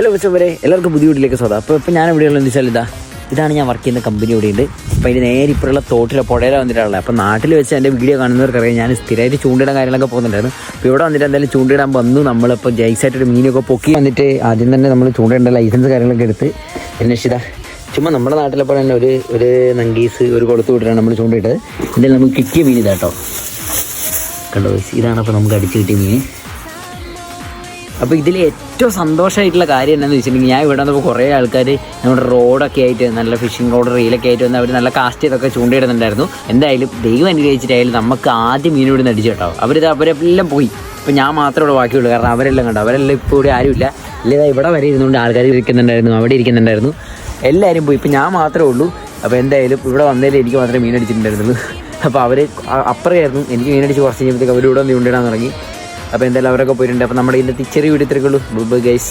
Hello ഉച്ചവരെ എല്ലാവർക്കും പുതിയ വീട്ടിലേക്ക് സ്വാഗതം. അപ്പോൾ ഞാൻ എവിടെയുള്ളത് എന്ന് വെച്ചാൽ ഇതാണ് ഞാൻ വർക്ക് ചെയ്യുന്ന കമ്പനി ഇവിടെയുണ്ട്. അപ്പോൾ അതിന് നേരെ ഇപ്പോഴുള്ള തോട്ടിലെ പുഴയിലാണ് വന്നിട്ടുള്ളത്. അപ്പോൾ നാട്ടിൽ വെച്ച് എൻ്റെ വീഡിയോ കാണുന്നവർക്കറിയാം ഞാൻ സ്ഥിരമായിട്ട് ചൂണ്ടിടാൻ കാര്യങ്ങളൊക്കെ പോകുന്നുണ്ടായിരുന്നു. അപ്പോൾ ഇവിടെ വന്നിട്ട് എന്തായാലും ചൂണ്ടിടാൻ വന്നു. നമ്മളിപ്പോൾ ജൈസായിട്ടൊരു മീനൊക്കെ പൊക്കി വന്നിട്ട് ആദ്യം തന്നെ നമ്മൾ ചൂണ്ടിടേണ്ട ലൈസൻസ് കാര്യങ്ങളൊക്കെ എടുത്ത് അന്വേഷിച്ചതാ. ചുമ്മാ നമ്മുടെ നാട്ടിലെപ്പോൾ തന്നെ ഒരു നങ്കീസ് ഒരു കൊളുത്ത് വിട്ടിട്ടാണ് നമ്മൾ ചൂണ്ടിട്ടത്. എന്തായാലും നമുക്ക് കിട്ടിയ മീൻ ഇതാട്ടോ, കണ്ടോ. ഇതാണ് അപ്പോൾ നമുക്ക് അടിച്ച് കിട്ടിയ മീൻ. അപ്പോൾ ഇതിൽ ഏറ്റവും സന്തോഷമായിട്ടുള്ള കാര്യം എന്താണെന്ന് വെച്ചിട്ടുണ്ടെങ്കിൽ, ഞാൻ ഇവിടെ വന്നപ്പോൾ കുറേ ആൾക്കാർ നമ്മുടെ റോഡൊക്കെ ആയിട്ട് നല്ല ഫിഷിംഗ് റോഡ് റീലൊക്കെ ആയിട്ട് വന്ന് അവർ നല്ല കാസ്റ്റ് ചെയ്തൊക്കെ ചൂണ്ടിടുന്നുണ്ടായിരുന്നു. എന്തായാലും ദൈവം അനുഗ്രഹിച്ചിട്ടായാലും നമുക്ക് ആദ്യം മീൻ ഇവിടെ നിന്ന് അടിച്ചു കേട്ടോ. അവരെല്ലാം പോയി. ഇപ്പോൾ ഞാൻ മാത്രമേ ഇവിടെ ബാക്കിയുള്ളൂ, കാരണം അവരെല്ലാം കണ്ടോ, അവരെല്ലാം ഇപ്പോൾ ഇവിടെ ആരുമില്ല. ഇല്ല, ഇവിടെ വരെ ഇരുന്നുകൊണ്ട് ആൾക്കാർ ഇരിക്കുന്നുണ്ടായിരുന്നു, അവിടെ ഇരിക്കുന്നുണ്ടായിരുന്നു, എല്ലാവരും പോയി. ഇപ്പോൾ ഞാൻ മാത്രമേ ഉള്ളൂ. അപ്പോൾ എന്തായാലും ഇവിടെ വന്നതിൽ എനിക്ക് മാത്രമേ മീൻ അടിച്ചിട്ടുണ്ടായിരുന്നുള്ളൂ. അപ്പോൾ അവർ അപ്പുറമായിരുന്നു, എനിക്ക് മീനടിച്ച് കുറച്ച് കഴിഞ്ഞപ്പോഴത്തേക്ക് അവരിവിടെ വന്ന് ചൂണ്ടിടാൻ തുടങ്ങി. അപ്പോൾ എന്തായാലും അവരൊക്കെ പോയിട്ടുണ്ട്. അപ്പോൾ നമ്മുടെ ഇതിൻ്റെ ചെറിയ വീഡിയോ ഇത്രയൊക്കെ ഉള്ളൂ. Bye guys.